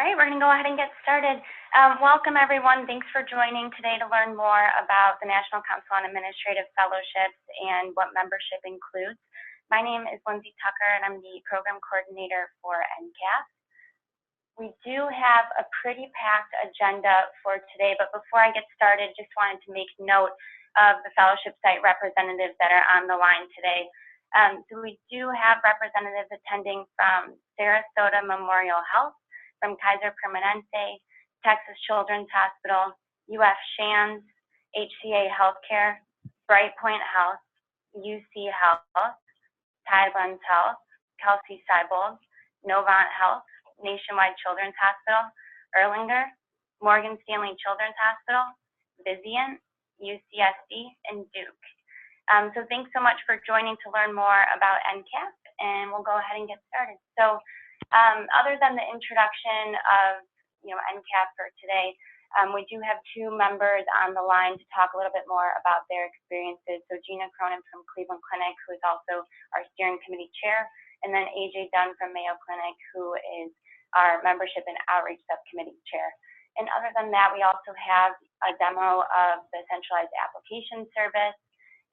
All right, we're going to go ahead and get started. Welcome, everyone. Thanks for joining today to learn more about the National Council on Administrative Fellowships and what membership includes. My name is Lindsay Tucker, and I'm the program coordinator for NCAF. We do have a pretty packed agenda for today, but before I get started, just wanted to make note of the fellowship site representatives that are on the line today. So we do have representatives attending from Sarasota Memorial Health, from Kaiser Permanente, Texas Children's Hospital, UF Shands, HCA Healthcare, Bright Point Health, UC Health, Tidelands Health, Kelsey Seibold, Novant Health, Nationwide Children's Hospital, Erlanger, Morgan Stanley Children's Hospital, Vizient, UCSD, and Duke. So thanks so much for joining to learn more about NCAF, and we'll go ahead and get started. So other than the introduction of NCAF for today, we do have two members on the line to talk a little bit more about their experiences. So Gina Cronin from Cleveland Clinic, who is also our steering committee chair, and then AJ Dunn from Mayo Clinic, who is our membership and outreach subcommittee chair. And other than that, we also have a demo of the Centralized Application service,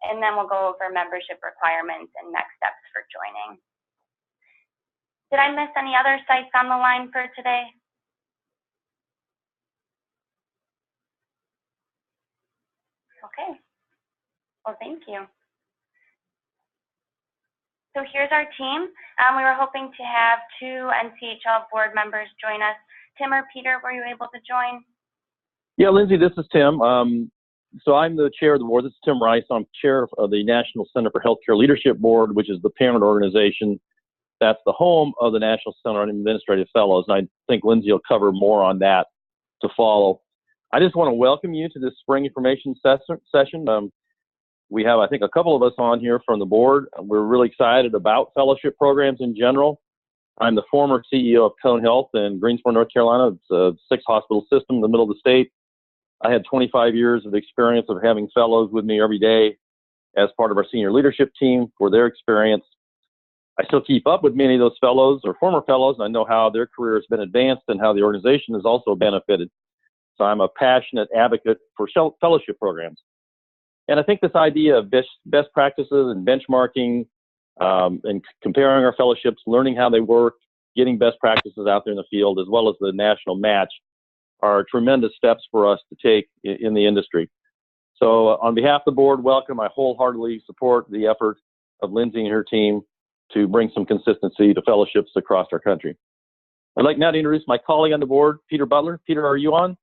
and then we'll go over membership requirements and next steps for joining. Did I miss any other sites on the line for today? Okay. Well, thank you. So here's our team. We were hoping to have two NCHL board members join us. Tim or Peter, were you able to join? Yeah, Lindsay, this is Tim. So I'm the chair of the board. This is Tim Rice. I'm chair of the National Center for Healthcare Leadership Board, which is the parent organization that's the home of the National Center on Administrative Fellows. And I think Lindsay will cover more on that to follow. I just want to welcome you to this spring information session. We have, I think, a couple of us on here from the board. We're really excited about fellowship programs in general. I'm the former CEO of Cone Health in Greensboro, North Carolina. It's a 6-hospital system in the middle of the state. I had 25 years of experience of having fellows with me every day as part of our senior leadership team for their experience. I still keep up with many of those fellows or former fellows, and I know how their career has been advanced and how the organization has also benefited. So I'm a passionate advocate for fellowship programs. And I think this idea of best practices and benchmarking and comparing our fellowships, learning how they work, getting best practices out there in the field, as well as the national match, are tremendous steps for us to take in the industry. So on behalf of the board, welcome. I wholeheartedly support the effort of Lindsay and her team to bring some consistency to fellowships across our country. I'd like now to introduce my colleague on the board, Peter Butler. Peter, are you on?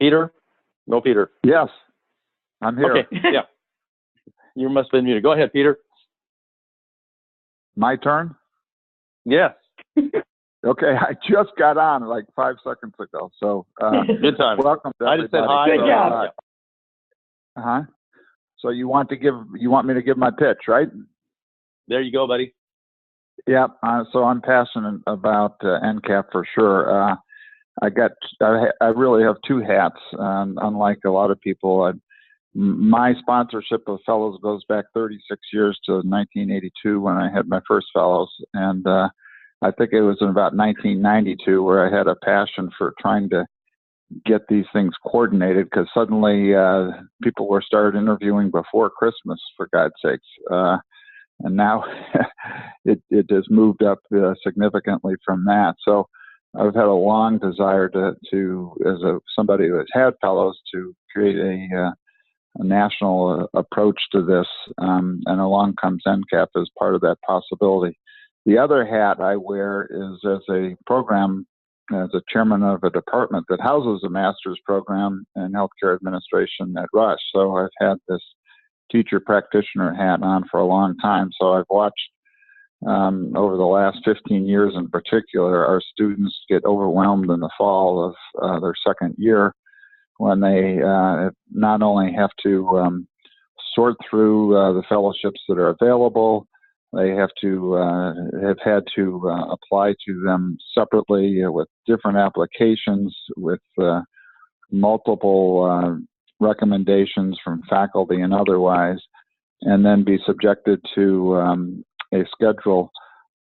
Peter? No, Peter. Yes, I'm here. Okay, yeah. You must have been muted. Go ahead, Peter. My turn? Yes. Okay, I just got on like 5 seconds ago, so good time. Welcome to I just said hi. Good job. So you want me to give my pitch, right? There you go, buddy. Yeah. So I'm passionate about NCAF for sure. I really have two hats. Unlike a lot of people, my sponsorship of fellows goes back 36 years to 1982 when I had my first fellows, and I think it was in about 1992 where I had a passion for trying to get these things coordinated, because suddenly people were started interviewing before Christmas, for God's sakes. And now it has moved up significantly from that. So I've had a long desire to as somebody who has had fellows, to create a national approach to this, and along comes NCAF as part of that possibility. The other hat I wear is as a chairman of a department that houses a master's program in healthcare administration at Rush. So I've had this teacher practitioner hat on for a long time. So I've watched over the last 15 years in particular, our students get overwhelmed in the fall of their second year, when they not only have to sort through the fellowships that are available, they have had to apply to them separately with different applications, with multiple recommendations from faculty and otherwise. and then be subjected to a schedule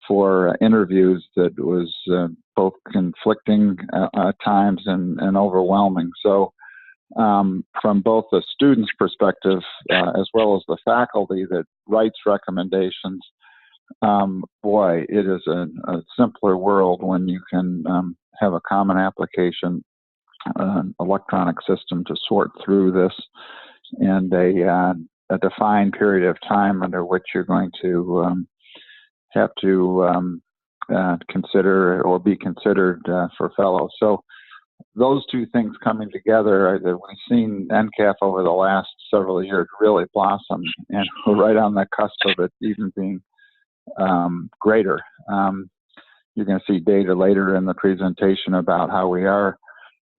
for interviews that was both conflicting at times and overwhelming. So from both the student's perspective as well as the faculty that writes recommendations, boy, it is a simpler world when you can have a common application, an electronic system to sort through this, and a defined period of time under which you're going to have to consider or be considered for fellows. So those two things coming together, we've seen NCAF over the last several years really blossom, and we're right on the cusp of it even being greater. You're going to see data later in the presentation about how we are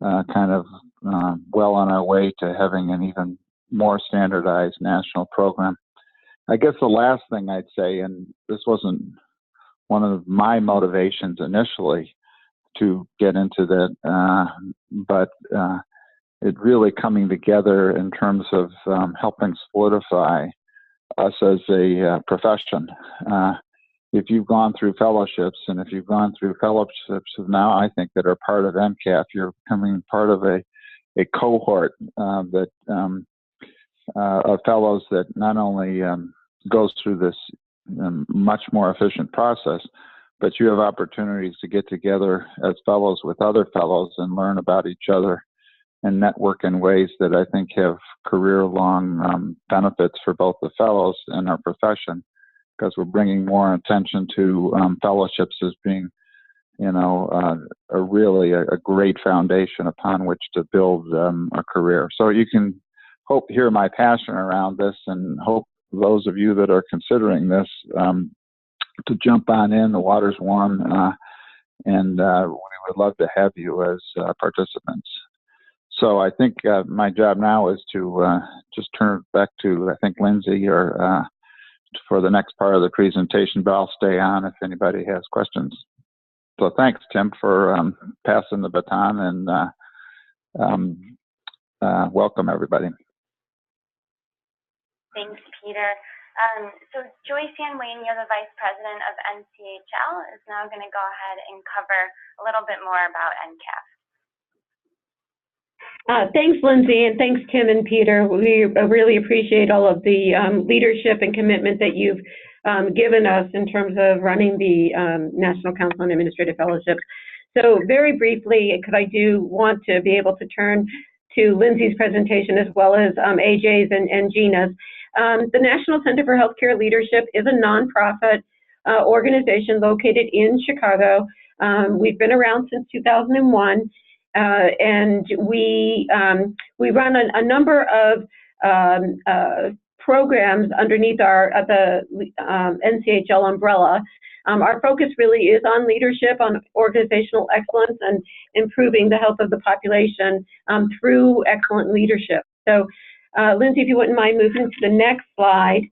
kind of well on our way to having an even more standardized national program. I guess the last thing I'd say, and this wasn't one of my motivations initially to get into that, but it really coming together in terms of helping solidify us as a profession. If you've gone through fellowships, and if you've gone through fellowships now, I think that are part of NCAF, you're becoming part of a cohort that of fellows that not only goes through this much more efficient process, but you have opportunities to get together as fellows with other fellows and learn about each other and network in ways that I think have career-long benefits for both the fellows and our profession, because we're bringing more attention to fellowships as being, you know, a great foundation upon which to build a career. So you can hope hear my passion around this, and hope those of you that are considering this to jump on in. The water's warm, and we would love to have you as participants. So I think my job now is to just turn it back to, I think, Lindsay or for the next part of the presentation, but I'll stay on if anybody has questions. So thanks, Tim, for passing the baton, and welcome everybody. Thanks, Peter. So Joyce Ann Wayne, you're the Vice President of NCHL, is now going to go ahead and cover a little bit more about NCAF. Thanks, Lindsay, and thanks, Tim and Peter. We really appreciate all of the leadership and commitment that you've given us in terms of running the National Council on Administrative Fellowships. So very briefly, because I do want to be able to turn to Lindsay's presentation as well as AJ's and Gina's. The National Center for Healthcare Leadership is a nonprofit organization located in Chicago. We've been around since 2001. And we run a number of programs underneath the NCHL umbrella. Our focus really is on leadership, on organizational excellence, and improving the health of the population through excellent leadership. So, Lindsay, if you wouldn't mind moving to the next slide.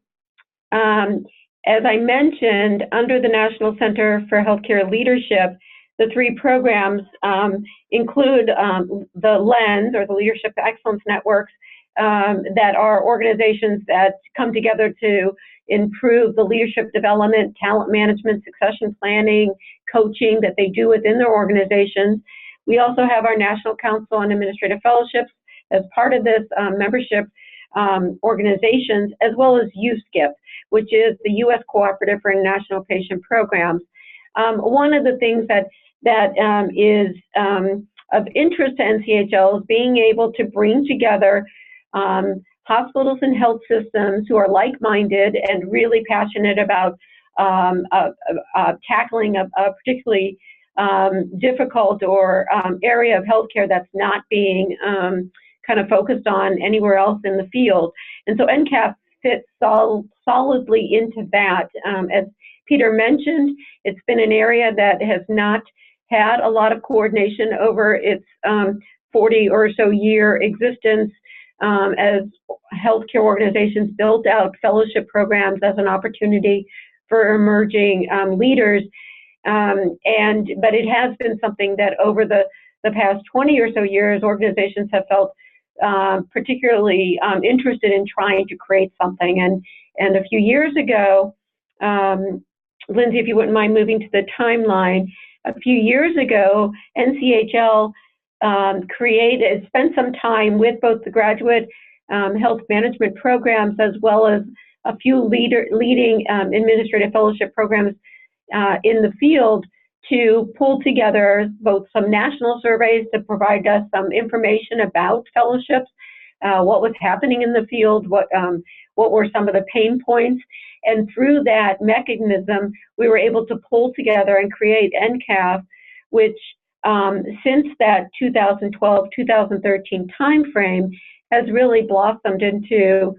As I mentioned, under the National Center for Healthcare Leadership, the three programs include the LENS, or the Leadership Excellence Networks, that are organizations that come together to improve the leadership development, talent management, succession planning, coaching that they do within their organizations. We also have our National Council on Administrative Fellowships as part of this membership organizations, as well as USKIP, which is the U.S. Cooperative for International Patient Programs. One of the things that is of interest to NCHL is being able to bring together hospitals and health systems who are like-minded and really passionate about tackling a particularly difficult or area of healthcare that's not being kind of focused on anywhere else in the field. And so NCAF fits solidly into that. As Peter mentioned, it's been an area that has not had a lot of coordination over its 40 or so year existence as healthcare organizations built out fellowship programs as an opportunity for emerging leaders. But it has been something that over the past 20 or so years, organizations have felt particularly interested in trying to create something. And a few years ago, Lindsay, if you wouldn't mind moving to the timeline, a few years ago, NCHL spent some time with both the graduate health management programs as well as a few leading administrative fellowship programs in the field to pull together both some national surveys to provide us some information about fellowships, what was happening in the field, what were some of the pain points. And through that mechanism, we were able to pull together and create NCAF, which since that 2012-2013 timeframe has really blossomed into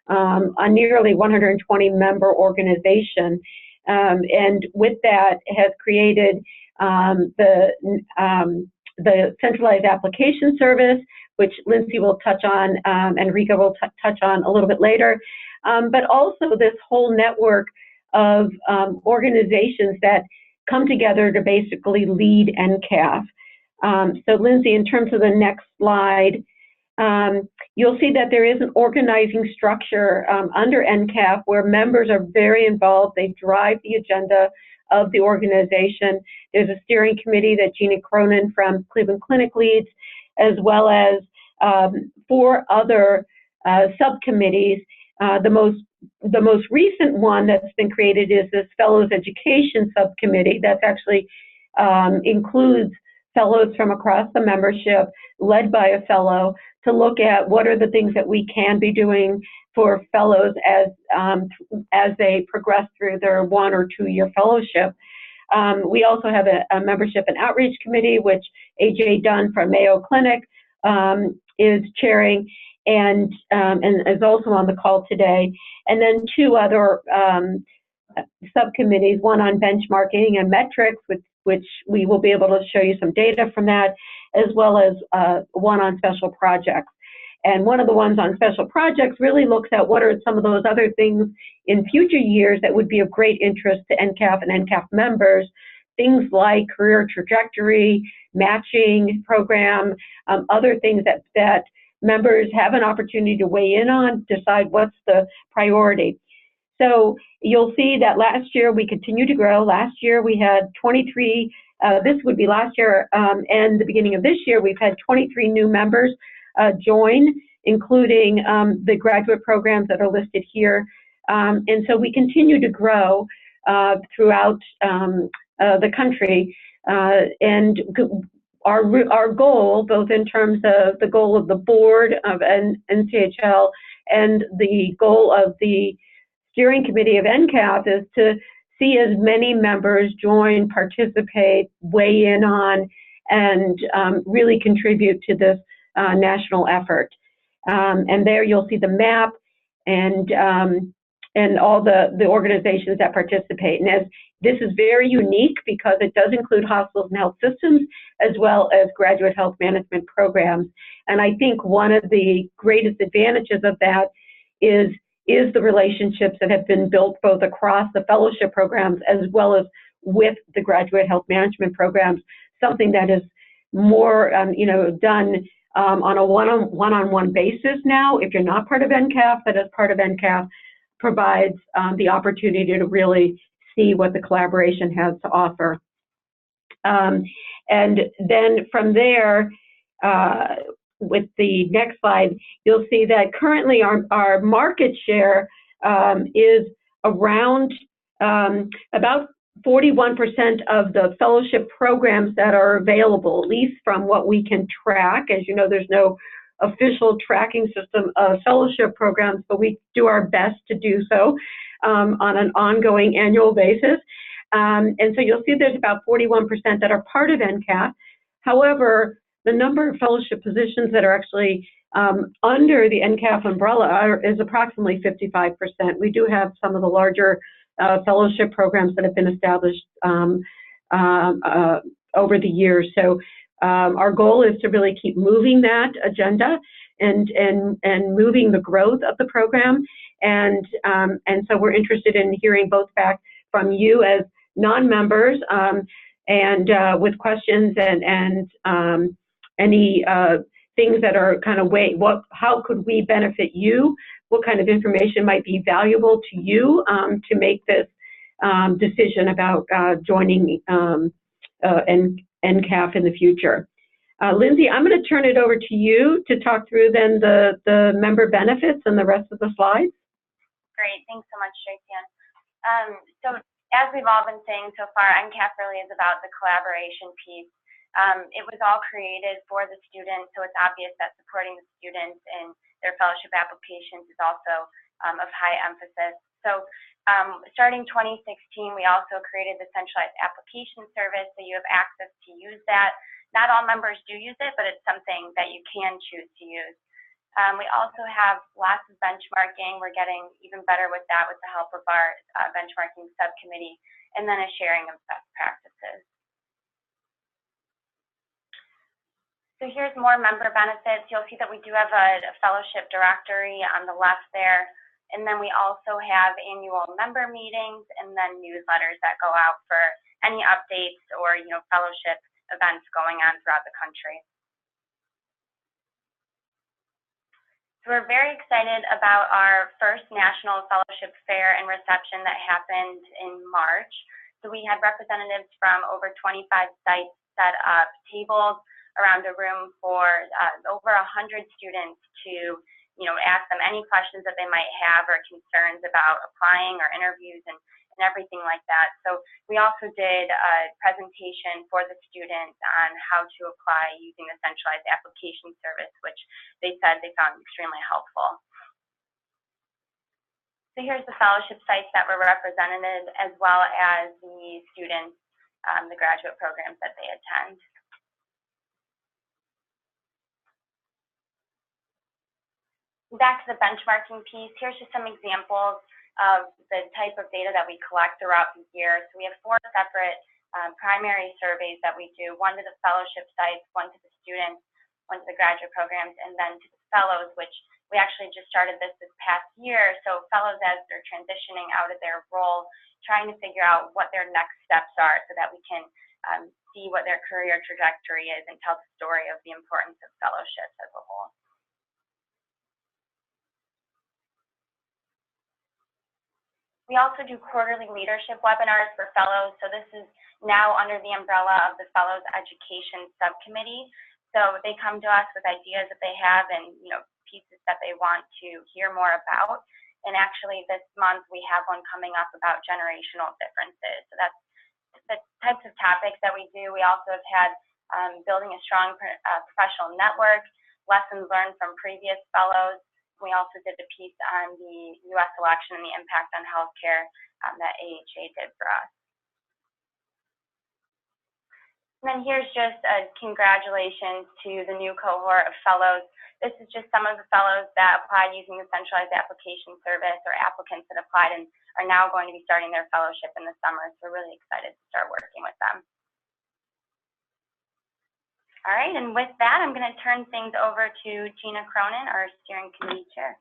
a nearly 120 member organization. And with that has created the Centralized Application Service, which Lindsay will touch on and Rika will touch on a little bit later, but also this whole network of organizations that come together to basically lead NCAF. So Lindsay, in terms of the next slide, you'll see that there is an organizing structure under NCAF where members are very involved. They drive the agenda of the organization. There's a steering committee that Gina Cronin from Cleveland Clinic leads, as well as 4 other subcommittees. The most recent one that's been created is this Fellows Education Subcommittee that actually includes fellows from across the membership, led by a fellow, to look at what are the things that we can be doing for fellows as they progress through their 1 or 2 year fellowship. We also have a membership and outreach committee, which AJ Dunn from Mayo Clinic is chairing and is also on the call today. And then 2 other subcommittees, one on benchmarking and metrics, which we will be able to show you some data from that, as well as one on special projects. And one of the ones on special projects really looks at what are some of those other things in future years that would be of great interest to NCAF and NCAF members, things like career trajectory, matching program, other things that members have an opportunity to weigh in on, decide what's the priority. So you'll see that last year we continued to grow. Last year we had 23, this would be last year and the beginning of this year, we've had 23 new members join, including the graduate programs that are listed here. And so we continue to grow throughout the country. And our goal, both in terms of the goal of the board of NCHL and the goal of the steering committee of NCAF, is to see as many members join, participate, weigh in on, and really contribute to this national effort. And there you'll see the map and all the organizations that participate. And as this is very unique because it does include hospitals and health systems, as well as graduate health management programs. And I think one of the greatest advantages of that is the relationships that have been built both across the fellowship programs as well as with the graduate health management programs, something that is more done on a one-on-one basis now. If you're not part of NCAF, but as part of NCAF provides the opportunity to really see what the collaboration has to offer. And then from there, with the next slide, you'll see that currently our market share is around about 41% of the fellowship programs that are available, at least from what we can track. As you know, there's no official tracking system of fellowship programs, but we do our best to do so on an ongoing annual basis. And so you'll see there's about 41% that are part of NCAF. However, the number of fellowship positions that are actually under the NCAF umbrella is approximately 55%. We do have some of the larger fellowship programs that have been established over the years. So our goal is to really keep moving that agenda and moving the growth of the program. And so we're interested in hearing both back from you as non-members and with questions and any things that are kind of how could we benefit you? What kind of information might be valuable to you to make this decision about joining NCAF in the future. Lindsay, I'm going to turn it over to you to talk through then the member benefits and the rest of the slides. Great, thanks so much, Tracy. So as we've all been saying so far, NCAF really is about the collaboration piece. It was all created for the students, so it's obvious that supporting the students in their fellowship applications is also of high emphasis. So starting 2016, we also created the Centralized Application service, so you have access to use that. Not all members do use it, but it's something that you can choose to use. We also have lots of benchmarking. We're getting even better with that with the help of our benchmarking subcommittee, and then a sharing of best practices. So here's more member benefits. You'll see that we do have a fellowship directory on the left there. And then we also have annual member meetings and then newsletters that go out for any updates or, fellowship events going on throughout the country. So we're very excited about our first National Fellowship Fair and Reception that happened in March. So we had representatives from over 25 sites set up tables around a room for over 100 students to, ask them any questions that they might have or concerns about applying or interviews and everything like that. So we also did a presentation for the students on how to apply using the Centralized Application service, which they said they found extremely helpful. So here's the fellowship sites that were represented, as well as the students, the graduate programs that they attend. Back to the benchmarking piece, here's just some examples of the type of data that we collect throughout the year. So we have 4 separate primary surveys that we do, one to the fellowship sites, one to the students, one to the graduate programs, and then to the fellows, which we actually just started this past year. So fellows, as they're transitioning out of their role, trying to figure out what their next steps are so that we can see what their career trajectory is and tell the story of the importance of fellowships as a whole. We also do quarterly leadership webinars for fellows. So this is now under the umbrella of the Fellows Education Subcommittee. So they come to us with ideas that they have and pieces that they want to hear more about. And actually this month we have one coming up about generational differences. So that's the types of topics that we do. We also have had building a strong professional network, lessons learned from previous fellows. We also did a piece on the U.S. election and the impact on healthcare that AHA did for us. And then here's just a congratulations to the new cohort of fellows. This is just some of the fellows that applied using the Centralized Application service, or applicants that applied and are now going to be starting their fellowship in the summer. So we're really excited to start working with them. All right, and with that, I'm going to turn things over to Gina Cronin, our steering committee chair.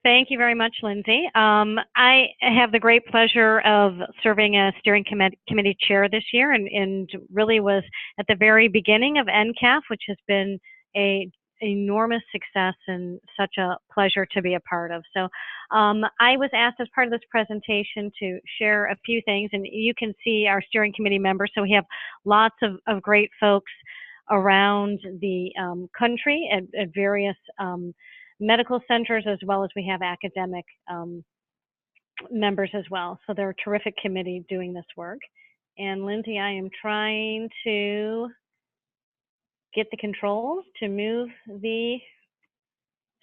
Thank you very much, Lindsay. I have the great pleasure of serving as steering committee chair this year, and really was at the very beginning of NCAF, which has been an enormous success and such a pleasure to be a part of. So I was asked as part of this presentation to share a few things, and you can see our steering committee members. So we have lots of great folks around the country at various medical centers, as well as we have academic members as well. So they're a terrific committee doing this work. And Lindsay, I am trying to get the controls to move the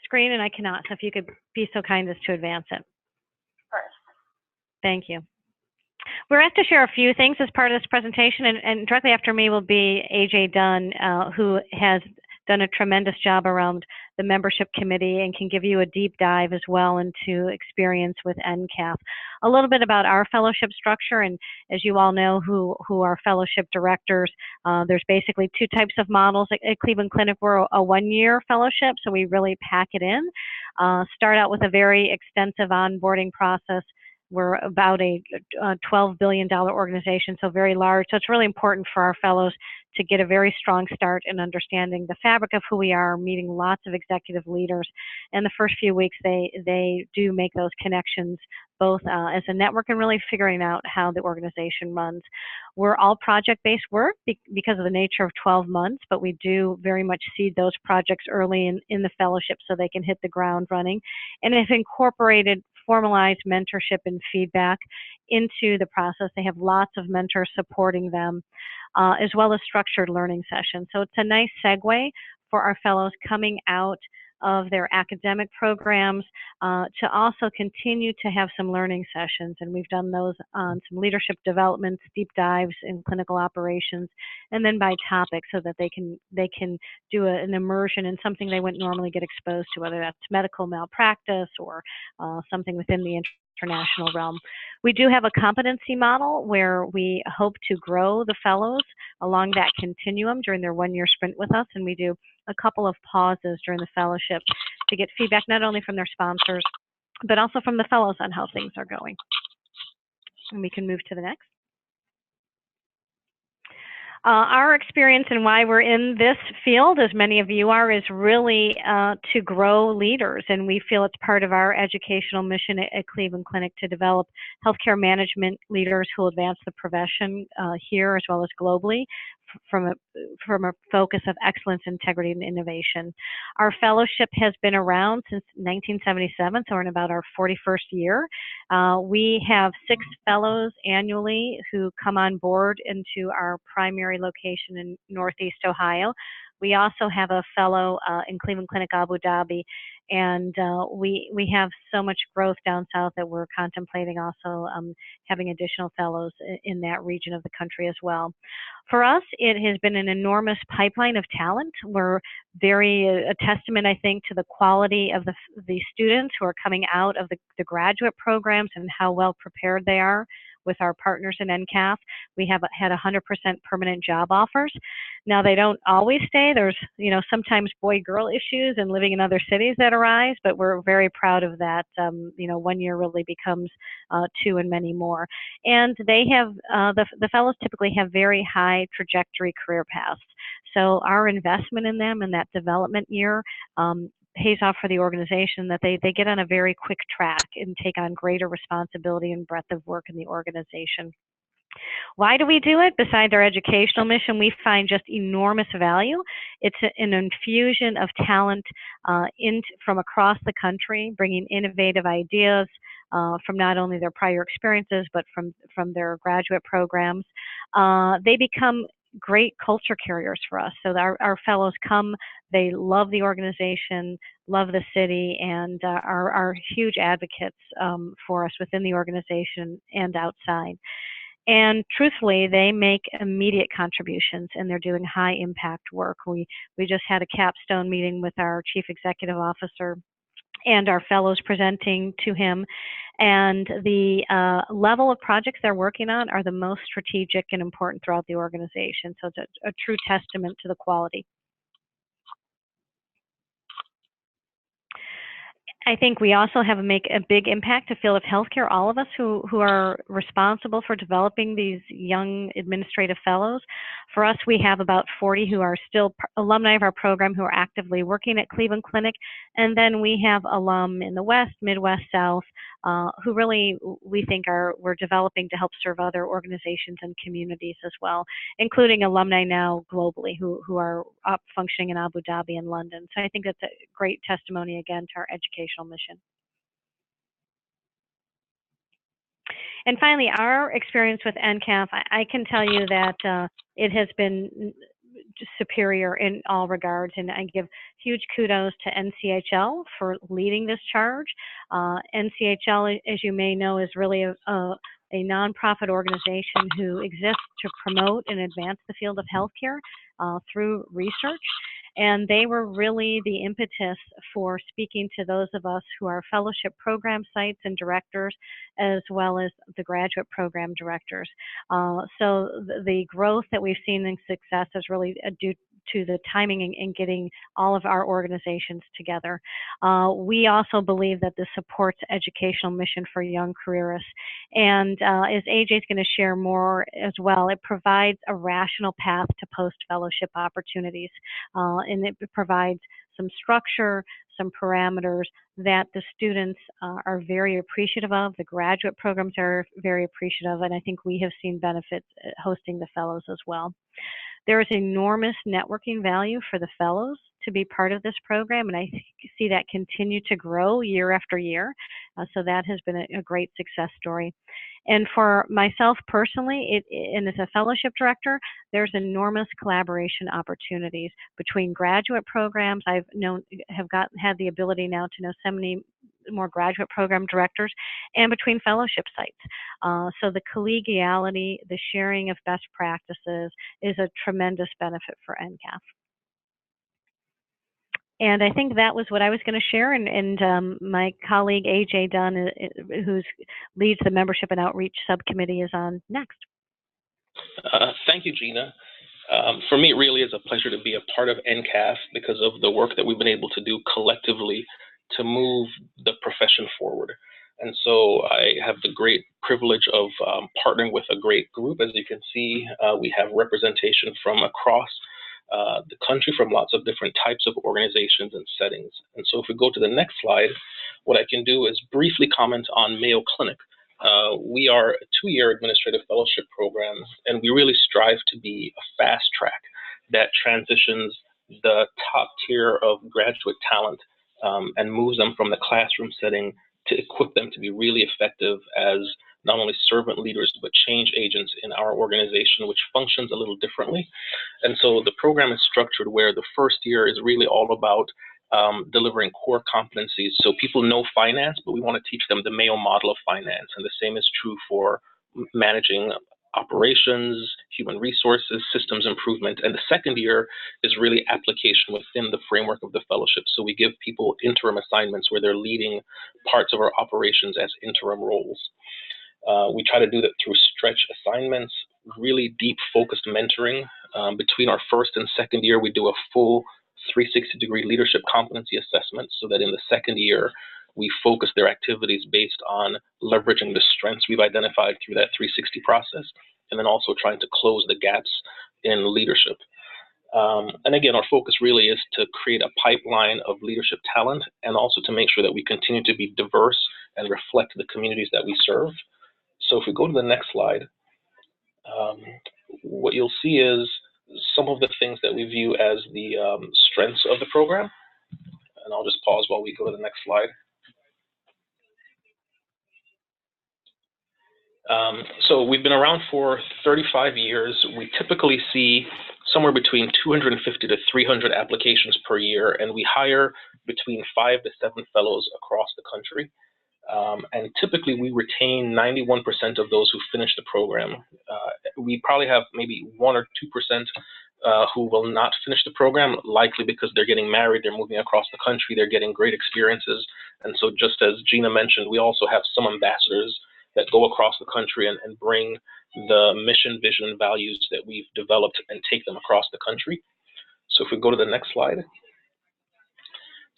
screen, and I cannot. So if you could be so kind as to advance it. First. Thank you. We're asked to share a few things as part of this presentation, and directly after me will be AJ Dunn, who has done a tremendous job around the membership committee and can give you a deep dive as well into experience with NCAF. A little bit about our fellowship structure, and as you all know who are fellowship directors, there's basically 2 types of models. At Cleveland Clinic, we're a 1-year fellowship, so we really pack it in. Start out with a very extensive onboarding process, we're about a $12 billion organization, so very large. So it's really important for our fellows to get a very strong start in understanding the fabric of who we are, meeting lots of executive leaders. And the first few weeks, they do make those connections, both as a network and really figuring out how the organization runs. We're all project-based work because of the nature of 12 months, but we do very much seed those projects early in the fellowship so they can hit the ground running, and have incorporated formalized mentorship and feedback into the process. They have lots of mentors supporting them, as well as structured learning sessions. So it's a nice segue for our fellows coming out of their academic programs to also continue to have some learning sessions. And we've done those on some leadership developments, deep dives in clinical operations, and then by topic so that they can do an immersion in something they wouldn't normally get exposed to, whether that's medical malpractice or something within the international realm. We do have a competency model where we hope to grow the fellows along that continuum during their one-year sprint with us, and we do a couple of pauses during the fellowship to get feedback not only from their sponsors, but also from the fellows on how things are going. And we can move to the next. Our experience and why we're in this field, as many of you are, is really to grow leaders. And we feel it's part of our educational mission at Cleveland Clinic to develop healthcare management leaders who will advance the profession here as well as globally from a focus of excellence, integrity, and innovation. Our fellowship has been around since 1977, so we're in about our 41st year. We have 6 fellows annually who come on board into our primary location in Northeast Ohio. We also have a fellow in Cleveland Clinic, Abu Dhabi, and we have so much growth down south that we're contemplating also having additional fellows in that region of the country as well. For us, it has been an enormous pipeline of talent. We're very a testament, I think, to the quality of the students who are coming out of the graduate programs and how well prepared they are with our partners in NCAF. We have had 100% permanent job offers. Now, they don't always stay. There's, sometimes boy-girl issues and living in other cities that arise, but we're very proud of that. 1 year really becomes 2 and many more. And they have, the fellows typically have very high trajectory career paths. So our investment in them in that development year pays off for the organization, that they get on a very quick track and take on greater responsibility and breadth of work in the organization. Why do we do it? Besides our educational mission, we find just enormous value. It's an infusion of talent from across the country, bringing innovative ideas from not only their prior experiences, but from their graduate programs. They become great culture carriers for us. So our fellows come, they love the organization, love the city, and are huge advocates for us within the organization and outside. And truthfully, they make immediate contributions, and they're doing high impact work. We just had a capstone meeting with our chief executive officer and our fellows presenting to him. And the level of projects they're working on are the most strategic and important throughout the organization. So it's a true testament to the quality. I think we also have make a big impact to field of healthcare, all of us who are responsible for developing these young administrative fellows. For us, we have about 40 who are still alumni of our program who are actively working at Cleveland Clinic. And then we have alum in the West, Midwest, South, who really we think we're developing to help serve other organizations and communities as well, including alumni now globally who are up functioning in Abu Dhabi and London. So I think that's a great testimony again to our educational mission. And finally, our experience with NCAF, I can tell you that it has been superior in all regards, and I give huge kudos to NCHL for leading this charge. NCHL, as you may know, is really a nonprofit organization who exists to promote and advance the field of healthcare through research. And they were really the impetus for speaking to those of us who are fellowship program sites and directors, as well as the graduate program directors. So the growth that we've seen in success is really due to the timing in getting all of our organizations together. We also believe that this supports educational mission for young careerists. And as AJ is going to share more as well, it provides a rational path to post-fellowship opportunities. And it provides some structure, some parameters that the students are very appreciative of. The graduate programs are very appreciative, and I think we have seen benefits hosting the fellows as well. There is enormous networking value for the fellows to be part of this program, and I see that continue to grow year after year. So that has been a great success story. And for myself personally, and as a fellowship director, there's enormous collaboration opportunities between graduate programs. I've had the ability now to know so many more graduate program directors, and between fellowship sites. So the collegiality, the sharing of best practices is a tremendous benefit for NCAF. And I think that was what I was going to share, and my colleague AJ Dunn, who leads the Membership and Outreach Subcommittee, is on next. Thank you, Gina. For me, it really is a pleasure to be a part of NCAF because of the work that we've been able to do collectively to move the profession forward. And so I have the great privilege of partnering with a great group. As you can see, we have representation from across the country, from lots of different types of organizations and settings. And so if we go to the next slide, what I can do is briefly comment on Mayo Clinic. We are a 2-year administrative fellowship program, and we really strive to be a fast track that transitions the top tier of graduate talent and moves them from the classroom setting to equip them to be really effective as not only servant leaders, but change agents in our organization, which functions a little differently. And so the program is structured where the first year is really all about delivering core competencies. So people know finance, but we want to teach them the Mayo model of finance. And the same is true for managing operations, human resources, systems improvement. And the second year is really application within the framework of the fellowship. So we give people interim assignments where they're leading parts of our operations as interim roles. We try to do that through stretch assignments, really deep focused mentoring. Between our first and second year, we do a full 360-degree leadership competency assessment so that in the second year, we focus their activities based on leveraging the strengths we've identified through that 360 process, and then also trying to close the gaps in leadership. And again, our focus really is to create a pipeline of leadership talent and also to make sure that we continue to be diverse and reflect the communities that we serve. So if we go to the next slide, what you'll see is some of the things that we view as the strengths of the program. And I'll just pause while we go to the next slide. So we've been around for 35 years. We typically see somewhere between 250 to 300 applications per year, and we hire between 5 to 7 fellows across the country. And typically we retain 91% of those who finish the program. We probably have maybe 1 or 2% who will not finish the program, likely because they're getting married, they're moving across the country, they're getting great experiences. And so just as Gina mentioned, we also have some ambassadors that go across the country and bring the mission, vision, and values that we've developed and take them across the country. So if we go to the next slide.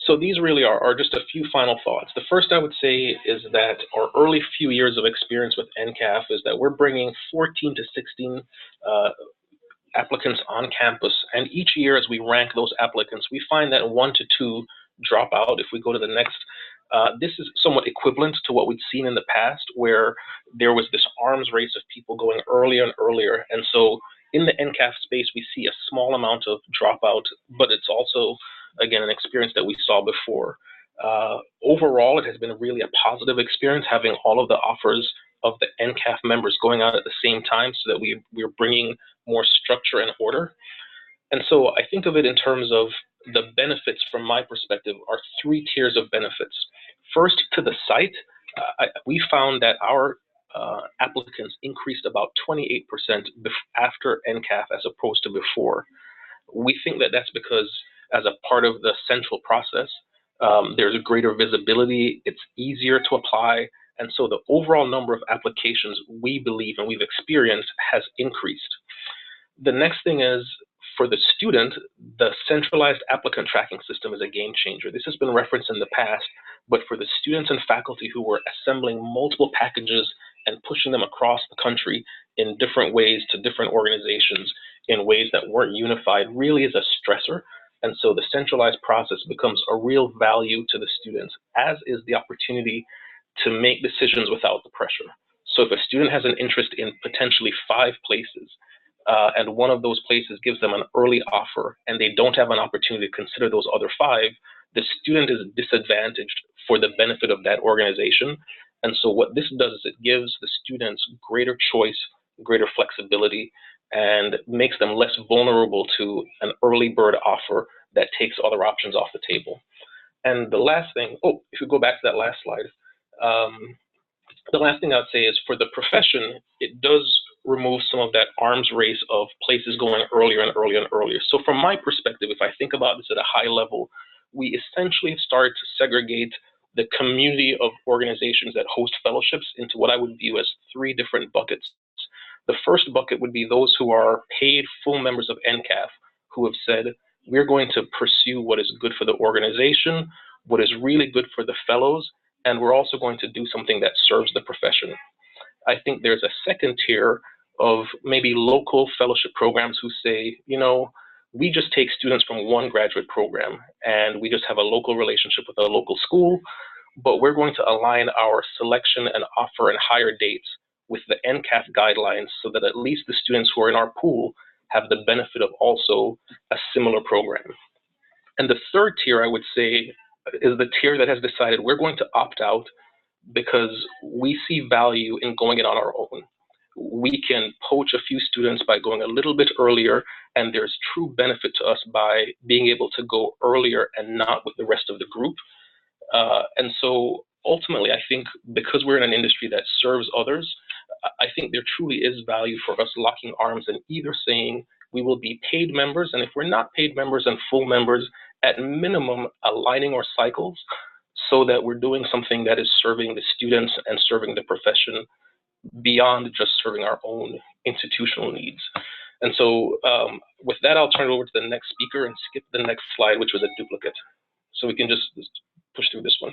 So these really are just a few final thoughts. The first I would say is that our early few years of experience with NCAF is that we're bringing 14 to 16 applicants on campus. And each year as we rank those applicants, we find that 1 to 2 drop out. If we go to the next, this is somewhat equivalent to what we'd seen in the past, where there was this arms race of people going earlier and earlier. And so in the NCAF space, we see a small amount of dropout, but it's also, again, an experience that we saw before. Overall, it has been really a positive experience having all of the offers of the NCAF members going out at the same time so that we're bringing more structure and order. And so I think of it in terms of the benefits from my perspective are 3 tiers of benefits. First, to the site, we found that our applicants increased about 28% after NCAF as opposed to before. We think that that's because as a part of the central process, there's a greater visibility, it's easier to apply, and so the overall number of applications we believe and we've experienced has increased. The next thing is for the student, the centralized applicant tracking system is a game changer. This has been referenced in the past, but for the students and faculty who were assembling multiple packages and pushing them across the country in different ways to different organizations in ways that weren't unified really is a stressor. And so the centralized process becomes a real value to the students, as is the opportunity to make decisions without the pressure. So if a student has an interest in potentially 5 places, and one of those places gives them an early offer and they don't have an opportunity to consider those other 5, the student is disadvantaged for the benefit of that organization. And so what this does is it gives the students greater choice, greater flexibility, and makes them less vulnerable to an early bird offer that takes other options off the table. And the last thing, if we go back to that last slide, the last thing I'd say is for the profession, it does remove some of that arms race of places going earlier and earlier and earlier. So from my perspective, if I think about this at a high level, we essentially have started to segregate the community of organizations that host fellowships into what I would view as 3 different buckets. The first bucket would be those who are paid full members of NCAF who have said, we're going to pursue what is good for the organization, what is really good for the fellows, and we're also going to do something that serves the profession. I think there's a second tier of maybe local fellowship programs who say, we just take students from one graduate program and we just have a local relationship with a local school, but we're going to align our selection and offer and hire dates with the NCAF guidelines so that at least the students who are in our pool have the benefit of also a similar program. And the third tier, I would say, is the tier that has decided we're going to opt out because we see value in going it on our own. We can poach a few students by going a little bit earlier, and there's true benefit to us by being able to go earlier and not with the rest of the group. And so ultimately, I think because we're in an industry that serves others, I think there truly is value for us locking arms and either saying we will be paid members, and if we're not paid members and full members, at minimum aligning our cycles so that we're doing something that is serving the students and serving the profession beyond just serving our own institutional needs. And so with that, I'll turn it over to the next speaker and skip the next slide, which was a duplicate. So we can just push through this one.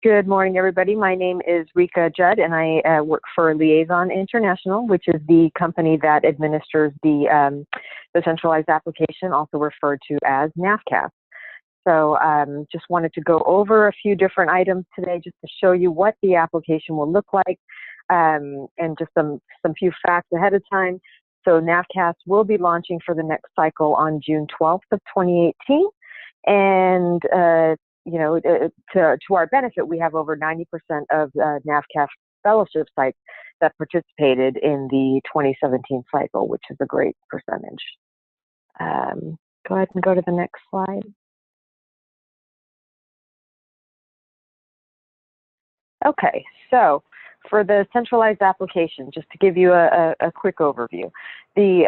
Good morning, everybody. My name is Rika Judd, and I work for Liaison International, which is the company that administers the centralized application, also referred to as Navcast. So just wanted to go over a few different items today just to show you what the application will look like, and just some few facts ahead of time. So Navcast will be launching for the next cycle on June 12th of 2018, and to our benefit, we have over 90% of Navcast fellowship sites that participated in the 2017 cycle, which is a great percentage. Go ahead and go to the next slide. Okay, so for the centralized application, just to give you a quick overview, the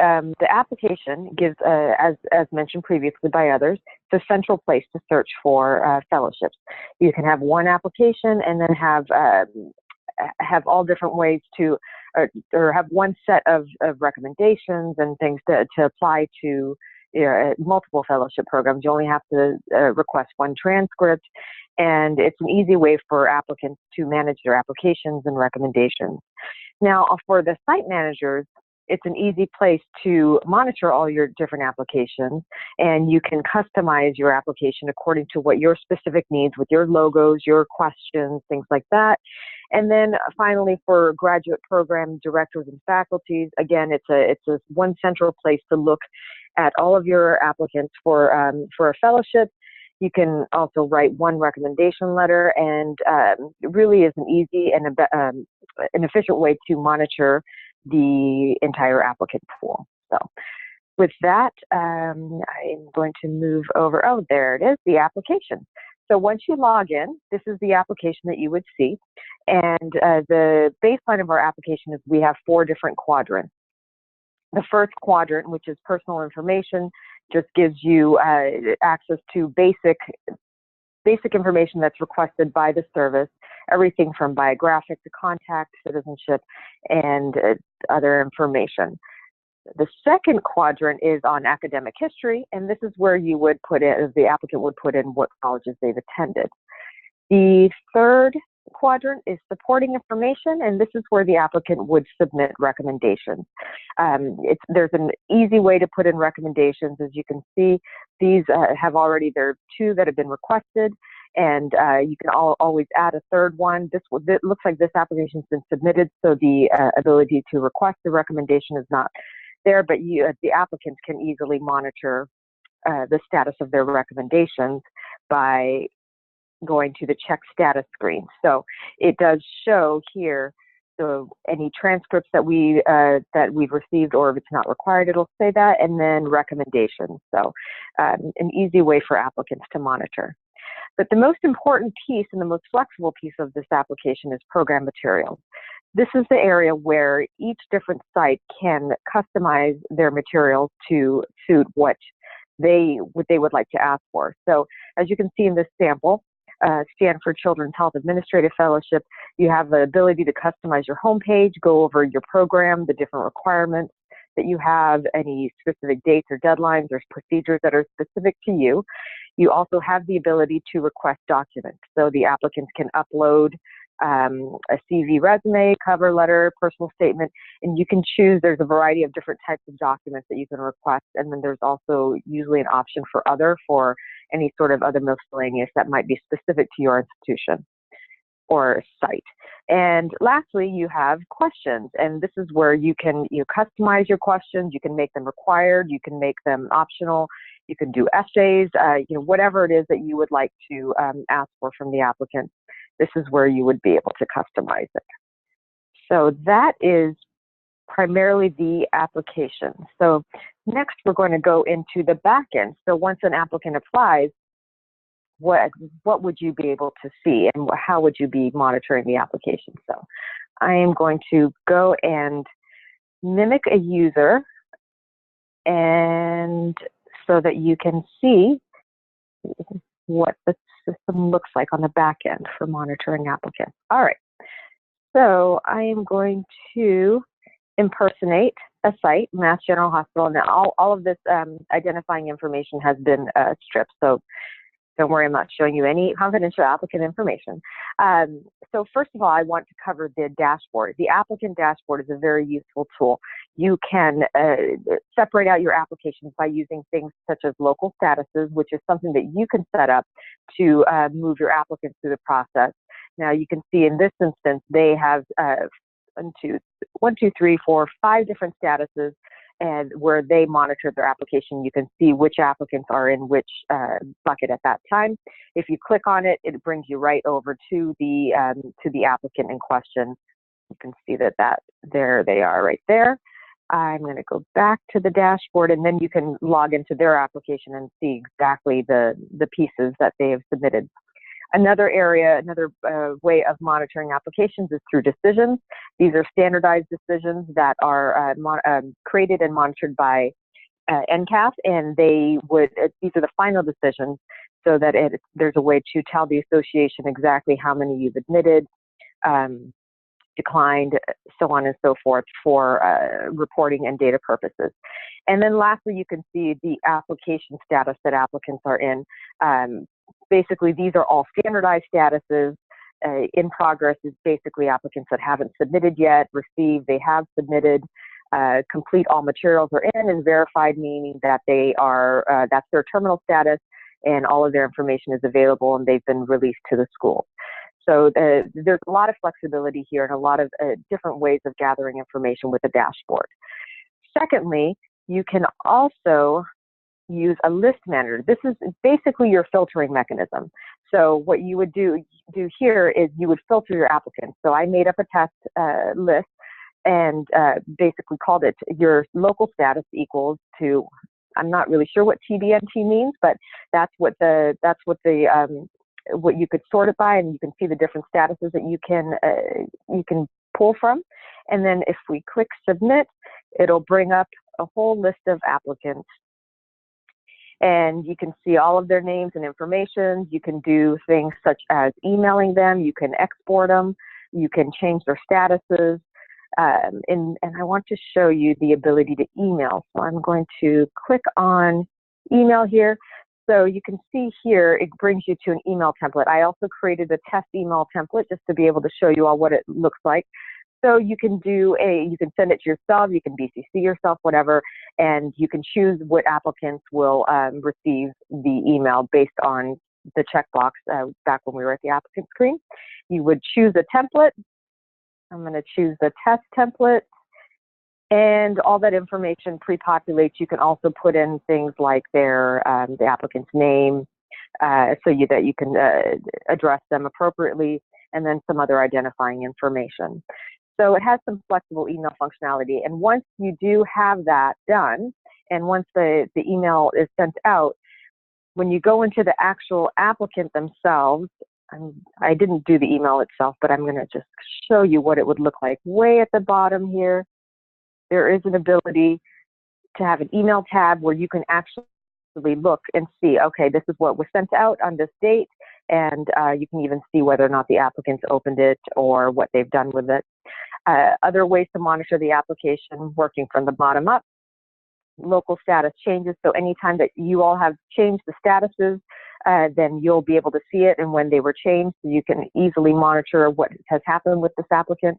application gives, as mentioned previously by others, the central place to search for fellowships. You can have one application and then have all different ways to, or have one set of recommendations and things to apply to multiple fellowship programs. You only have to request one transcript, and it's an easy way for applicants to manage their applications and recommendations. Now, for the site managers, it's an easy place to monitor all your different applications, and you can customize your application according to what your specific needs with your logos, your questions, things like that. And then finally, for graduate program directors and faculties, again, it's a one central place to look at all of your applicants for a fellowship. You can also write one recommendation letter, and it really is an easy and an efficient way to monitor the entire applicant pool. So with that, I'm going to move over. Oh, there it is, the application. So once you log in, this is the application that you would see. And the baseline of our application is we have 4 different quadrants. The first quadrant, which is personal information, just gives you access to basic information that's requested by the service, everything from biographic to contact, citizenship, and other information. The second quadrant is on academic history, and this is where you would put in, the applicant would put in what colleges they've attended. The third quadrant is supporting information, and this is where the applicant would submit recommendations. There's an easy way to put in recommendations. As you can see, these there are 2 that have been requested, and you can always add a third one. It looks like this application has been submitted, so the ability to request the recommendation is not there, but the applicants can easily monitor the status of their recommendations by going to the check status screen. So it does show here, so any transcripts that we've received, or if it's not required, it'll say that, and then recommendations. So an easy way for applicants to monitor. But the most important piece and the most flexible piece of this application is program materials. This is the area where each different site can customize their materials to suit what they would like to ask for. So as you can see in this sample, Stanford Children's Health Administrative Fellowship, you have the ability to customize your homepage, go over your program, the different requirements that you have, any specific dates or deadlines or procedures that are specific to you. You also have the ability to request documents. So the applicants can upload a CV, resume, cover letter, personal statement, and you can choose. There's a variety of different types of documents that you can request, and then there's also usually an option for any sort of other miscellaneous that might be specific to your institution or site. And lastly, you have questions, and this is where you can customize your questions. You can make them required, you can make them optional, you can do essays, whatever it is that you would like to ask for from the applicant. This is where you would be able to customize it. So that is primarily the application. So next we're going to go into the back end. So once an applicant applies, what would you be able to see, and how would you be monitoring the application? So I am going to go and mimic a user, and so that you can see what the system looks like on the back end for monitoring applicants. All right, so I am going to impersonate a site, Mass General Hospital. Now all of this identifying information has been stripped, so don't worry, I'm not showing you any confidential applicant information. So first of all, I want to cover the dashboard. The applicant dashboard is a very useful tool. You can separate out your applications by using things such as local statuses, which is something that you can set up to move your applicants through the process. Now you can see in this instance, they have 5 different statuses, and where they monitor their application, you can see which applicants are in which bucket at that time. If you click on it, it brings you right over to the applicant in question. You can see that there they are right there. I'm going to go back to the dashboard, and then you can log into their application and see exactly the pieces that they have submitted. Another way of monitoring applications is through decisions. These are standardized decisions that are created and monitored by NCAF, and these are the final decisions, so that there's a way to tell the association exactly how many you've admitted, declined, so on and so forth, for reporting and data purposes. And then lastly, you can see the application status that applicants are in. Basically, these are all standardized statuses. In progress is basically applicants that haven't submitted yet, received, they have submitted, complete, all materials are in, and verified, meaning that they are, that's their terminal status, and all of their information is available and they've been released to the school. So there's a lot of flexibility here and a lot of different ways of gathering information with the dashboard. Secondly, you can also use a list manager. This is basically your filtering mechanism. So what you would do here is you would filter your applicants. So I made up a test list and basically called it your local status equals to, I'm not really sure what TBNT means, but that's what you could sort it by, and you can see the different statuses that you can pull from. And then if we click submit, it'll bring up a whole list of applicants. And you can see all of their names and information. You can do things such as emailing them. You can export them. You can change their statuses. And I want to show you the ability to email. So I'm going to click on email here. So you can see here, it brings you to an email template. I also created a test email template just to be able to show you all what it looks like. So you can you can send it to yourself, you can BCC yourself, whatever, and you can choose what applicants will receive the email based on the checkbox back when we were at the applicant screen. You would choose a template. I'm going to choose the test template, and all that information pre-populates. You can also put in things like the applicant's name, so that you can address them appropriately, and then some other identifying information. So it has some flexible email functionality. And once you do have that done, and once the email is sent out, when you go into the actual applicant themselves, I didn't do the email itself, but I'm going to just show you what it would look like. Way at the bottom here, there is an ability to have an email tab where you can actually look and see, okay, this is what was sent out on this date, and you can even see whether or not the applicants opened it or what they've done with it. Other ways to monitor the application, working from the bottom up. Local status changes, so anytime that you all have changed the statuses, then you'll be able to see it and when they were changed, so you can easily monitor what has happened with this applicant.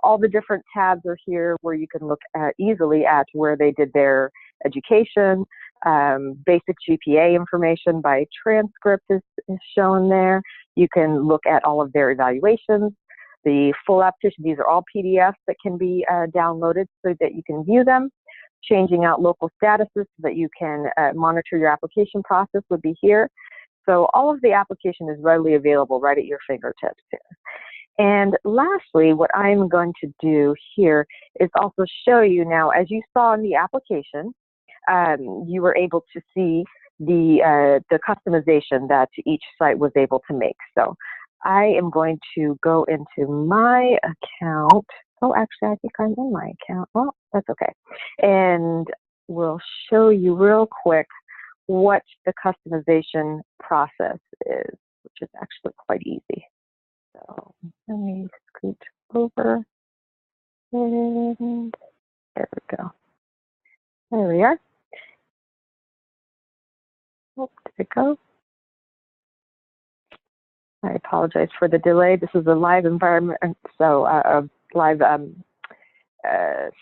All the different tabs are here where you can look easily at where they did their education. Basic GPA information by transcript is shown there. You can look at all of their evaluations. The full application, these are all PDFs that can be downloaded so that you can view them. Changing out local statuses so that you can monitor your application process would be here. So all of the application is readily available right at your fingertips here. And lastly, what I'm going to do here is also show you now, as you saw in the application, you were able to see the customization that each site was able to make. So I am going to go into my account. Oh, actually, I think I'm in my account. Well, that's okay. And we'll show you real quick what the customization process is, which is actually quite easy. So let me scoot over, and there we go. There we are. Oh, did it go? I apologize for the delay. This is a live environment, so a live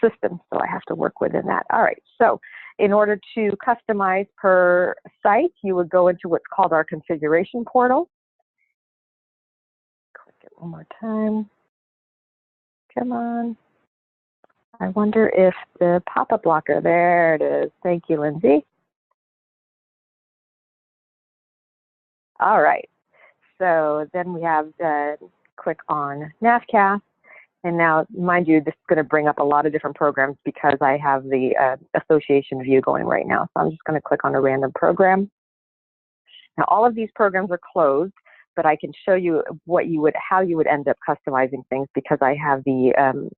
system, so I have to work within that. All right, so in order to customize per site, you would go into what's called our configuration portal. Click it one more time. Come on. I wonder if the pop-up blocker, there it is. Thank you, Lindsay. All right, so then we have click on Navcast. And now, mind you, this is going to bring up a lot of different programs because I have the association view going right now. So I'm just going to click on a random program. Now, all of these programs are closed, but I can show you how you would end up customizing things because I have the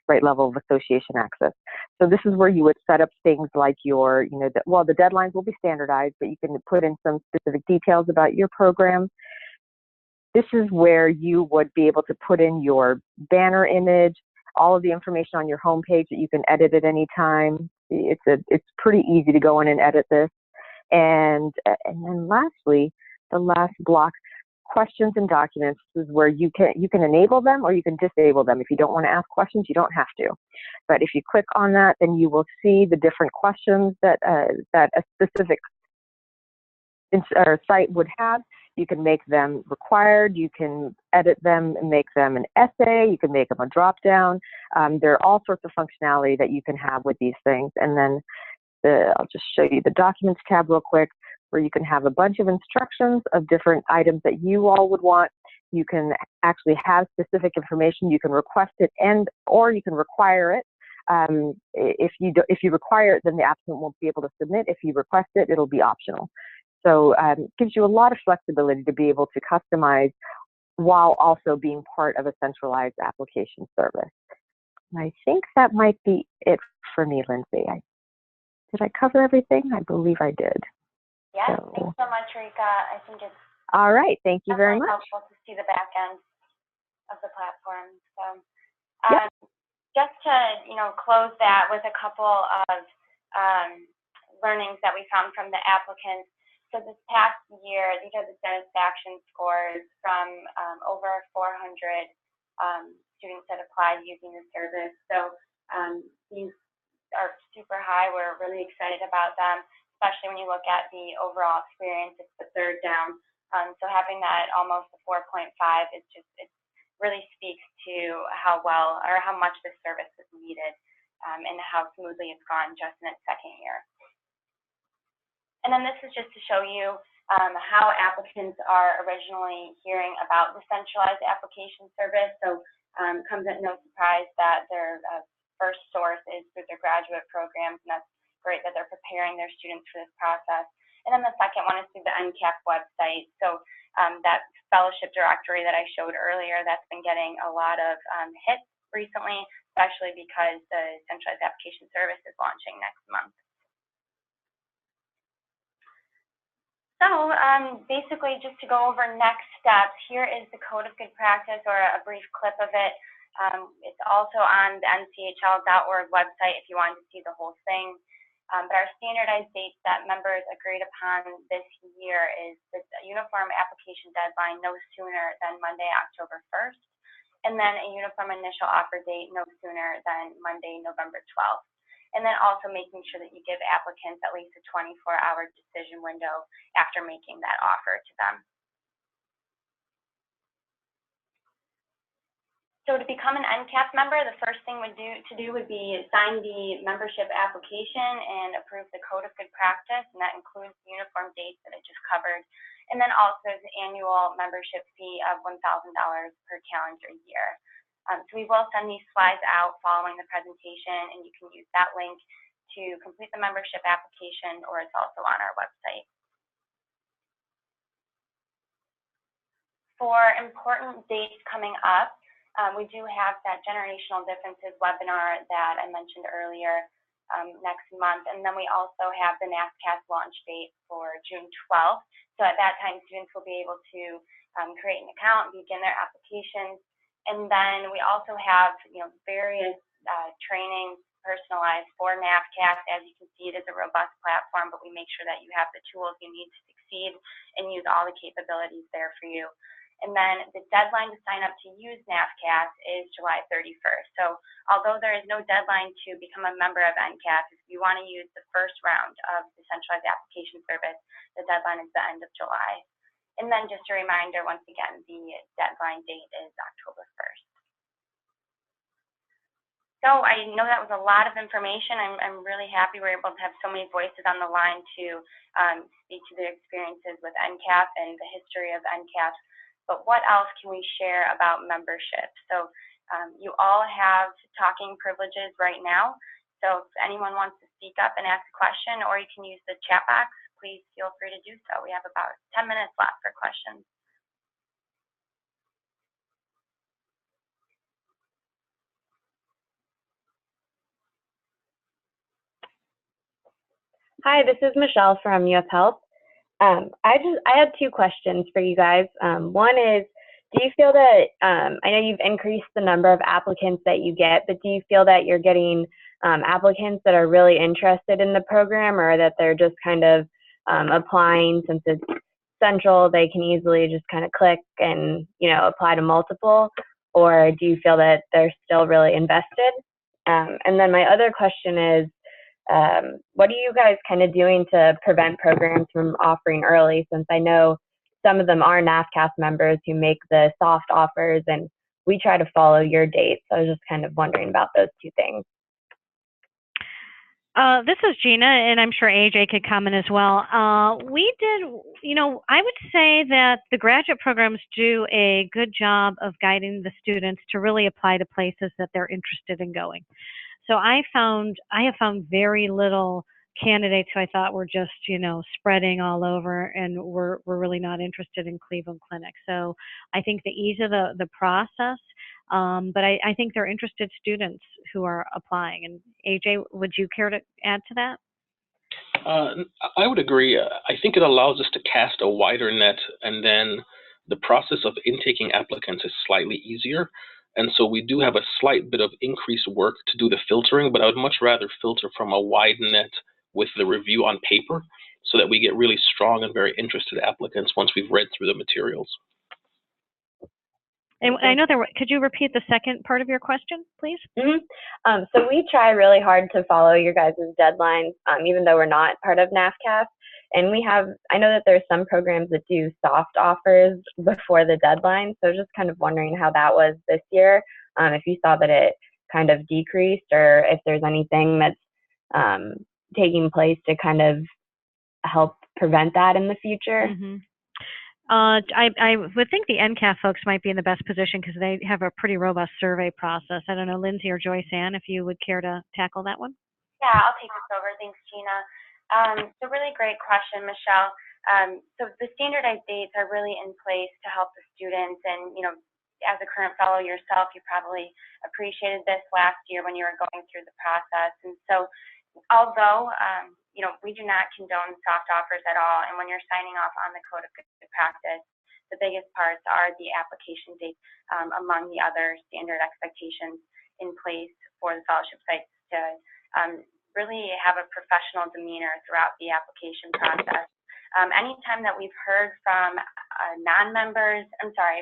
right level of association access. So this is where you would set up things like your, the deadlines will be standardized, but you can put in some specific details about your program. This is where you would be able to put in your banner image, all of the information on your homepage that you can edit at any time. It's pretty easy to go in and edit this. And then lastly, the last block, questions and documents, is where you can enable them or you can disable them. If you don't want to ask questions, you don't have to. But if you click on that, then you will see the different questions that a specific site would have. You can make them required, you can edit them and make them an essay, you can make them a drop-down. There are all sorts of functionality that you can have with these things. And then I'll just show you the Documents tab real quick, where you can have a bunch of instructions of different items that you all would want. You can actually have specific information. You can request it or you can require it. If you require it, then the applicant won't be able to submit. If you request it, it'll be optional. So it gives you a lot of flexibility to be able to customize while also being part of a centralized application service. And I think that might be it for me, Lindsay. Did I cover everything? I believe I did. Yeah, So, thanks so much, Rika. I think it's all right, thank you very definitely much. helpful to see the back end of the platform. So Yep. just to, close that with a couple of learnings that we found from the applicants. So this past year, these are the satisfaction scores from over 400 students that applied using the service. So these are super high. We're really excited about them, especially when you look at the overall experience. It's the third down. So having that almost a 4.5 is just, it really speaks to how well or how much this service is needed and how smoothly it's gone just in its second year. And then this is just to show you how applicants are originally hearing about the centralized application service. So it comes at no surprise that their first source is through their graduate programs, and that's great that they're preparing their students for this process. And then the second one is through the NCAF website. So that fellowship directory that I showed earlier, that's been getting a lot of hits recently, especially because the centralized application service is launching next month. So basically, just to go over next steps, here is the code of good practice, or a brief clip of it. It's also on the nchl.org website if you wanted to see the whole thing. But our standardized dates that members agreed upon this year is the uniform application deadline no sooner than Monday, October 1st, and then a uniform initial offer date no sooner than Monday, November 12th. And then also making sure that you give applicants at least a 24-hour decision window after making that offer to them. So to become an NCAF member, the first thing would be sign the membership application and approve the code of good practice, and that includes the uniform dates that I just covered. And then also the annual membership fee of $1,000 per calendar year. So we will send these slides out following the presentation, and you can use that link to complete the membership application, or it's also on our website. For important dates coming up, we do have that Generational Differences webinar that I mentioned earlier next month, and then we also have the Navcast launch date for June 12th. So at that time, students will be able to create an account, begin their applications. And then we also have, various trainings personalized for Navcast. As you can see, it is a robust platform, but we make sure that you have the tools you need to succeed and use all the capabilities there for you. And then the deadline to sign up to use Navcast is July 31st. So although there is no deadline to become a member of NCAF, if you want to use the first round of the centralized application service, the deadline is the end of July. And then just a reminder, once again, the deadline date is October 1st. So I know that was a lot of information. I'm really happy we're able to have so many voices on the line to speak to their experiences with NCAF and the history of NCAF. But what else can we share about membership? So you all have talking privileges right now. So if anyone wants to speak up and ask a question, or you can use the chat box, please feel free to do so. We have about 10 minutes left for questions. Hi, this is Michelle from US Health. I had two questions for you guys. One is, do you feel that, I know you've increased the number of applicants that you get, but do you feel that you're getting applicants that are really interested in the program, or that they're just kind of applying since it's central, they can easily just kind of click and, apply to multiple? Or do you feel that they're still really invested? And then my other question is, what are you guys kind of doing to prevent programs from offering early, since I know some of them are Navcast members who make the soft offers, and we try to follow your dates. So I was just kind of wondering about those two things. This is Gina, and I'm sure AJ could comment as well. We did, I would say that the graduate programs do a good job of guiding the students to really apply to places that they're interested in going. So I have found very little candidates who I thought were just, spreading all over and were really not interested in Cleveland Clinic. So I think the ease of the process, but I think they're interested students who are applying. And AJ, would you care to add to that? I would agree. I think it allows us to cast a wider net, and then the process of intaking applicants is slightly easier. And so we do have a slight bit of increased work to do the filtering, but I would much rather filter from a wide net with the review on paper so that we get really strong and very interested applicants once we've read through the materials. And I know could you repeat the second part of your question, please? So we try really hard to follow your guys' deadlines, even though we're not part of Navcast. And I know that there's some programs that do soft offers before the deadline. So just kind of wondering how that was this year, if you saw that it kind of decreased, or if there's anything that's taking place to kind of help prevent that in the future. I would think the NCAF folks might be in the best position because they have a pretty robust survey process. I don't know, Lindsay or Joyce Ann, if you would care to tackle that one. Yeah, I'll take this over. Thanks, Gina. So really great question, Michelle. So the standardized dates are really in place to help the students, and as a current fellow yourself, you probably appreciated this last year when you were going through the process. And so although we do not condone soft offers at all, and when you're signing off on the code of good practice, the biggest parts are the application dates, among the other standard expectations in place for the fellowship sites to really have a professional demeanor throughout the application process. Anytime that we've heard from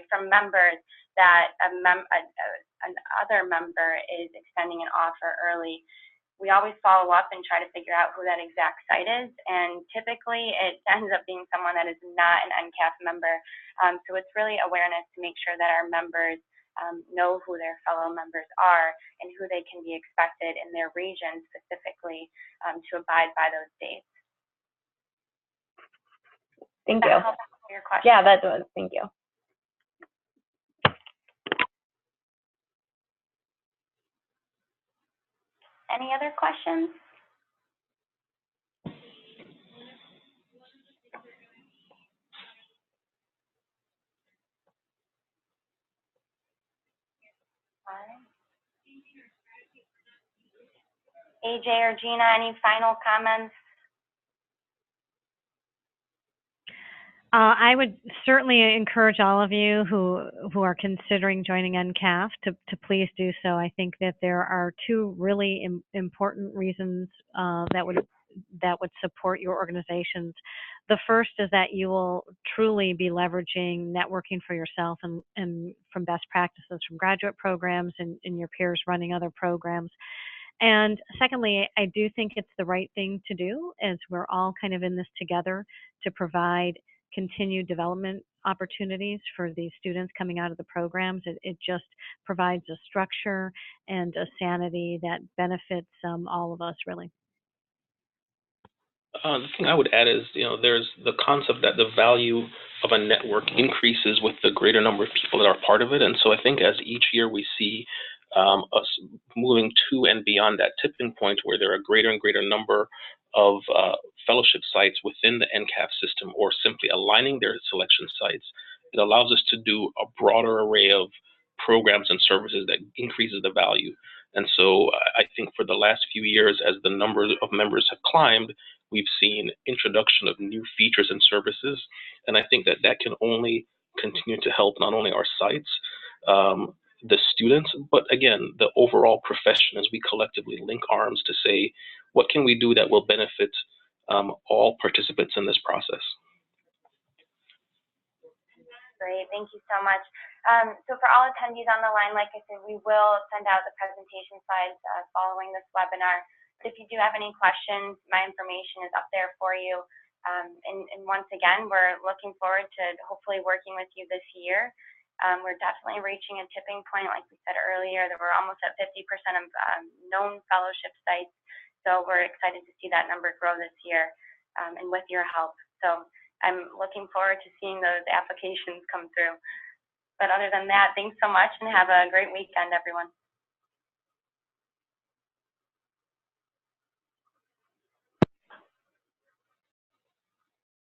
from members that another member is extending an offer early, we always follow up and try to figure out who that exact site is, and typically it ends up being someone that is not an NCAF member. So it's really awareness to make sure that our members know who their fellow members are and who they can be expected in their region specifically to abide by those dates. Thank you. That helps answer your question. Yeah, that does. Thank you. Any other questions? AJ or Gina, any final comments? I would certainly encourage all of you who are considering joining NCAF to please do so. I think that there are two really important reasons that would support your organizations. The first is that you will truly be leveraging networking for yourself and from best practices from graduate programs and your peers running other programs. And secondly, I do think it's the right thing to do, as we're all kind of in this together to provide continued development opportunities for the students coming out of the programs. It just provides a structure and a sanity that benefits all of us, really. The thing I would add is, there's the concept that the value of a network increases with the greater number of people that are part of it. And so I think as each year we see us moving to and beyond that tipping point where there are greater and greater number of fellowship sites within the NCAF system, or simply aligning their selection sites, it allows us to do a broader array of programs and services that increases the value. And so I think for the last few years, as the number of members have climbed, we've seen introduction of new features and services. And I think that that can only continue to help not only our sites, the students, but again, the overall profession as we collectively link arms to say, what can we do that will benefit all participants in this process? Great, thank you so much. So for all attendees on the line, like I said, we will send out the presentation slides following this webinar. If you do have any questions, my information is up there for you. And once again, we're looking forward to hopefully working with you this year. We're definitely reaching a tipping point, like we said earlier, that we're almost at 50% of known fellowship sites. So we're excited to see that number grow this year, and with your help. So I'm looking forward to seeing those applications come through. But other than that, thanks so much and have a great weekend, everyone.